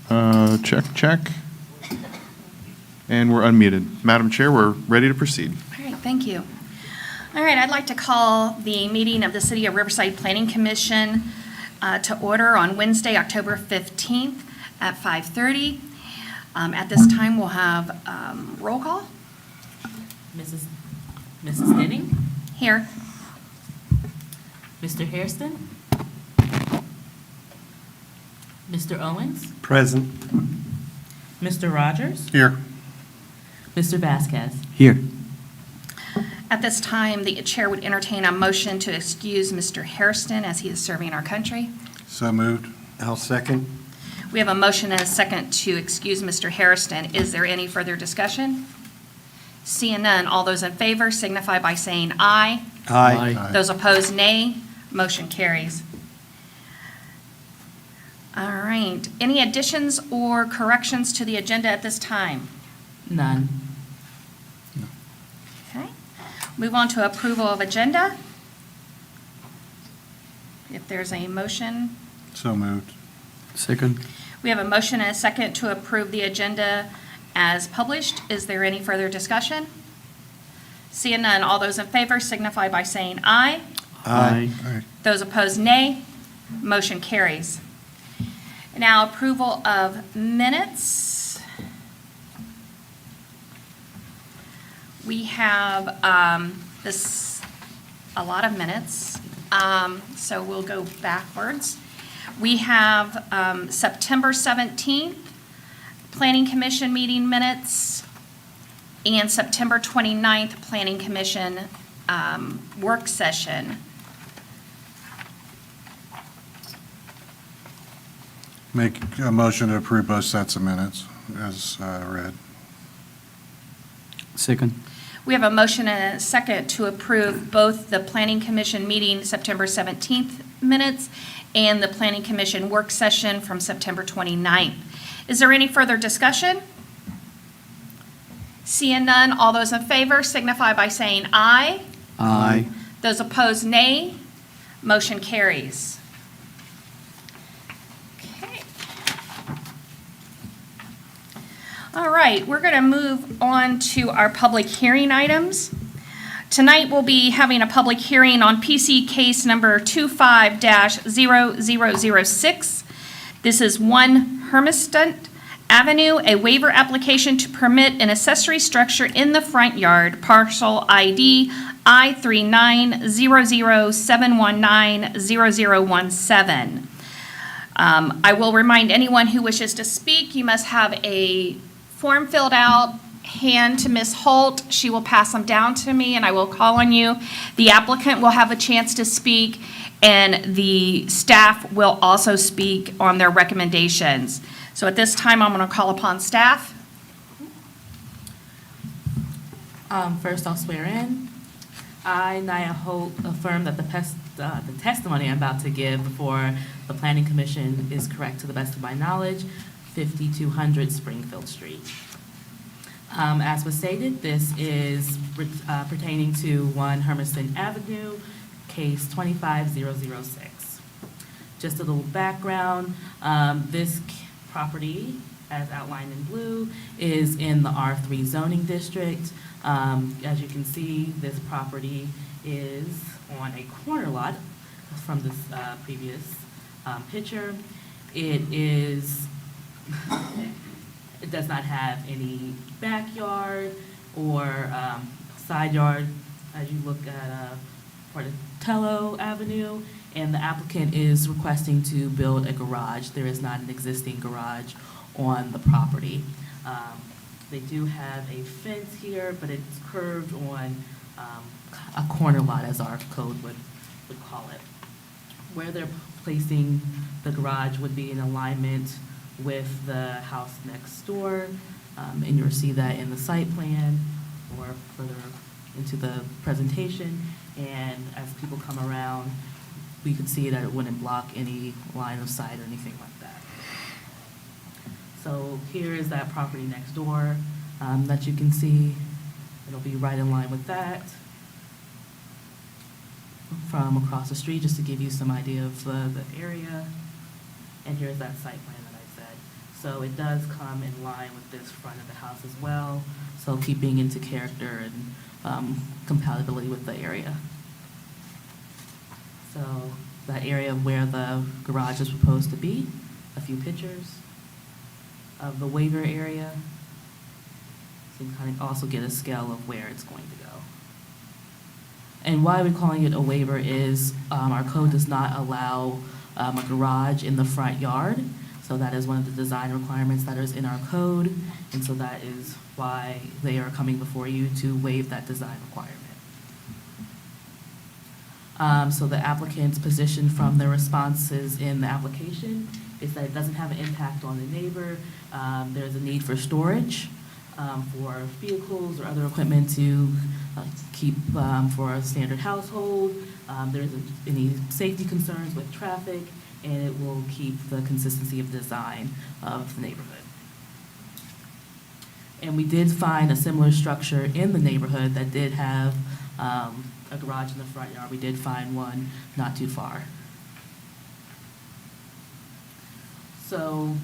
Check, check. And we're unmuted. Madam Chair, we're ready to proceed. All right, thank you. All right, I'd like to call the meeting of the City of Riverside Planning Commission to order on Wednesday, October 15th at 5:30. At this time, we'll have roll call Mrs. Denning, here. Mr. Hairston, Mr. Owens, Present. Mr. Rogers, Here. Mr. Vasquez. Here. At this time, the chair would entertain a motion to excuse Mr. Hairston as he is serving our country. So moved. I'll second. We have a motion and a second to excuse Mr. Hairston. Is there any further discussion? Seeing none, all those in favor signify by saying aye. Aye. Those opposed, nay. Motion carries. All right. Any additions or corrections to the agenda at this time? None. Okay. Move on to approval of agenda. If there's a motion. So moved. Second. We have a motion and a second to approve the agenda as published. Is there any further discussion? Seeing none, all those in favor signify by saying aye. Aye. Those opposed, nay. Motion carries. Now, approval of minutes. We have a lot of minutes, so we'll go backwards. We have September 17th, Planning Commission meeting minutes, and September 29th, Planning Commission work session. Make a motion to approve both sets of minutes as read. Second. We have a motion and a second to approve both the Planning Commission meeting September 17th minutes and the Planning Commission work session from September 29th. Is there any further discussion? Seeing none, all those in favor signify by saying aye. Aye. Those opposed, nay. Motion carries. Okay. All right, we're going to move on to our public hearing items. Tonight, we'll be having a public hearing on PC case number 25-0006. This is 1 Hermiston Avenue, a waiver application to permit an accessory structure in the front yard, parcel ID I390071900017. I will remind anyone who wishes to speak, you must have a form filled out, hand to Ms. Holt. She will pass them down to me, and I will call on you. The applicant will have a chance to speak, and the staff will also speak on their recommendations. So at this time, I'm going to call upon staff. First, I'll swear in. I, Naya Holt, affirm that the testimony I'm about to give before the Planning Commission is correct to the best of my knowledge, 5200 Springfield Street. As was stated, this is pertaining to 1 Hermiston Avenue, case 25006. Just a little background, this property, as outlined in blue, is in the R3 zoning district. As you can see, this property is on a corner lot from this previous picture. It does not have any backyard or side yard as you look at Portatello Avenue, and the applicant is requesting to build a garage. There is not an existing garage on the property. They do have a fence here, but it's curved on a corner lot, as our code would call it. Where they're placing the garage would be in alignment with the house next door, and you'll see that in the site plan or further into the presentation. And as people come around, we could see that it wouldn't block any line of sight or anything like that. So here is that property next door that you can see. It'll be right in line with that from across the street, just to give you some idea of the area. And here's that site plan that I said. So it does come in line with this front of the house as well, so keeping into character and compatibility with the area. So that area where the garage is proposed to be, a few pictures of the waiver area. So you can kind of also get a scale of where it's going to go. And why we're calling it a waiver is our code does not allow a garage in the front yard. So that is one of the design requirements that is in our code. And so that is why they are coming before you to waive that design requirement. So the applicant's position from the responses in the application is that it doesn't have an impact on the neighbor. There's a need for storage for vehicles or other equipment to keep for a standard household. There isn't any safety concerns with traffic, and it will keep the consistency of design of the neighborhood. And we did find a similar structure in the neighborhood that did have a garage in the front yard. We did find one not too far. So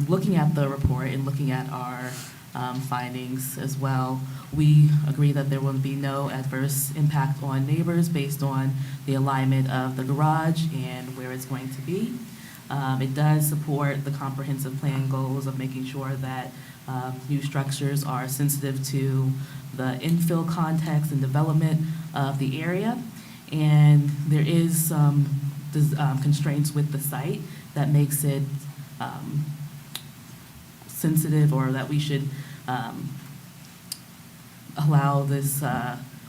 looking at the report and looking at our findings as well, we agree that there will be no adverse impact on neighbors based on the alignment of the garage and where it's going to be. It does support the comprehensive plan goals of making sure that new structures are sensitive to the infill context and development of the area. And there is some constraints with the site that makes it sensitive, or that we should allow this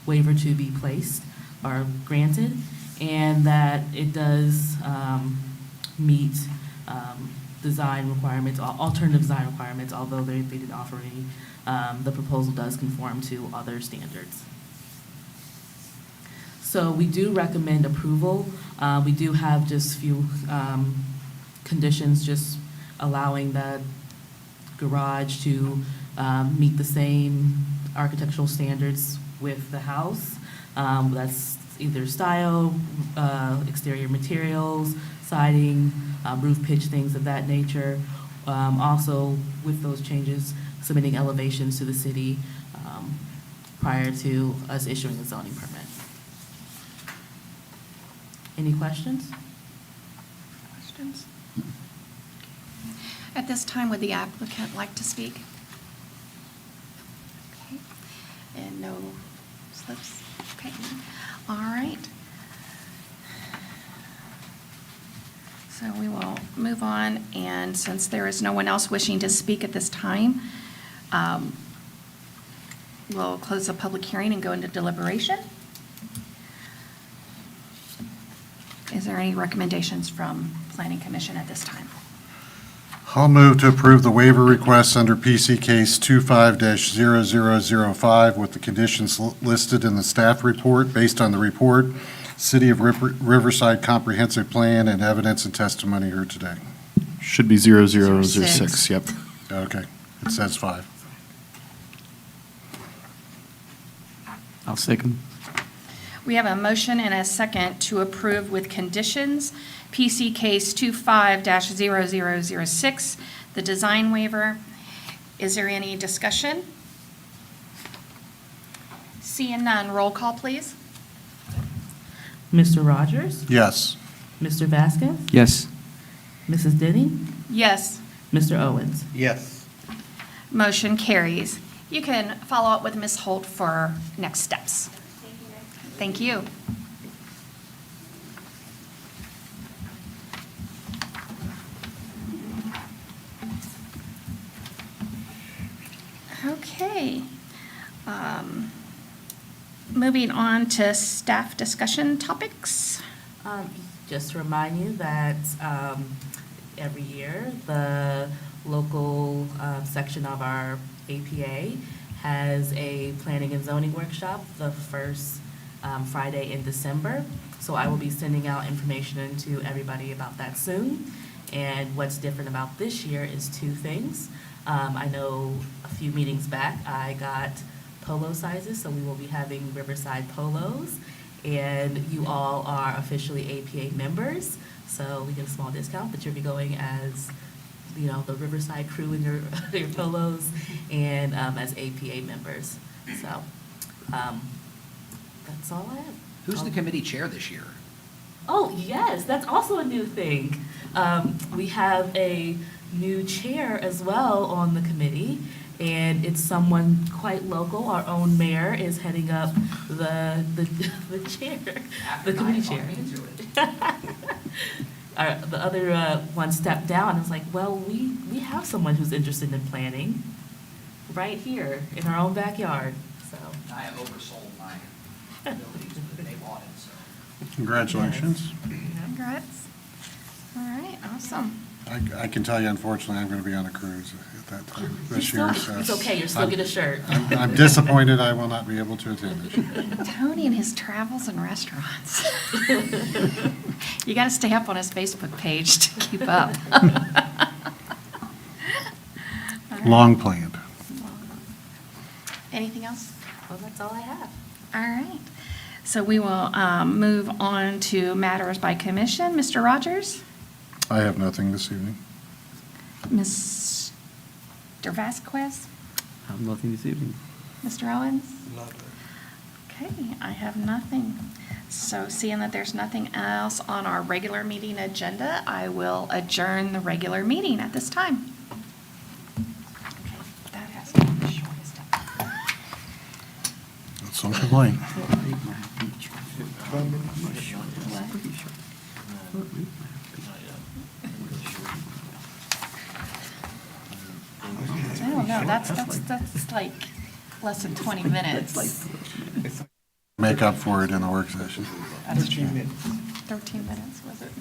waiver to be placed or granted, and that it does meet design requirements, alternative design requirements, although they didn't offer any. The proposal does conform to other standards. So we do recommend approval. We do have just a few conditions, just allowing the garage to meet the same architectural standards with the house. That's either style, exterior materials, siding, roof pitch, things of that nature. Also, with those changes, submitting elevations to the city prior to us issuing a zoning permit. Any questions? Questions? At this time, would the applicant like to speak? Okay. And no slips? Okay. All right. So we will move on, and since there is no one else wishing to speak at this time, we'll close the public hearing and go into deliberation. Is there any recommendations from Planning Commission at this time? I'll move to approve the waiver requests under PC Case 25-0005 with the conditions listed in the staff report. Based on the report, City of Riverside Comprehensive Plan, and evidence and testimony here today. Should be 0006, 06. yep. Okay, it says 5. I'll second. We have a motion and a second to approve with conditions, PC Case 25-0006, the design waiver. Is there any discussion? Seeing none, roll call, please. Mr. Rogers? Yes. Mr. Vasquez? Yes. Mrs. Denny? Yes, Mr. Owens? Yes. motion carries. You can follow up with Ms. Holt for next steps. Thank you. Okay. Moving on to staff discussion topics. Just to remind you that every year, the local section of our APA has a planning and zoning workshop the first Friday in December. So I will be sending out information to everybody about that soon. And what's different about this year is two things. I know a few meetings back, I got polo sizes, so we will be having Riverside polos. And you all are officially APA members, so we get a small discount, but you'll be going as the Riverside crew in your, your polos, and as APA members. So that's all I have. Who's the committee chair this year? Oh, yes, that's also a new thing. We have a new chair as well on the committee, and it's someone quite local. Our own mayor is heading up the chair, the committee chair. The other one stepped down and was like, well, we have someone who's interested in planning right here in our own backyard, so. I have oversold my abilities, but they bought it, so. Congratulations. Congrats. All right, awesome. I can tell you, unfortunately, I'm going to be on a cruise at that time this year. so It's okay, you'll still get a shirt. I'm disappointed I will not be able to attend this year. Tony and his travels and restaurants. You got to stay up on his Facebook page to keep up. Long planned. Anything else? Well, that's all I have. All right. So we will move on to matters by commission. Mr. Rogers? I have nothing this evening. Mr. Vasquez? I have nothing this evening. Mr. Owens? Okay, I have nothing. So seeing that there's nothing else on our regular meeting agenda, I will adjourn the regular meeting at this time. Okay, that has to be the shortest. That's some complaint. I don't know, that's like less than 20 minutes. Make up for it in a work session. That's true. 13 minutes, was it?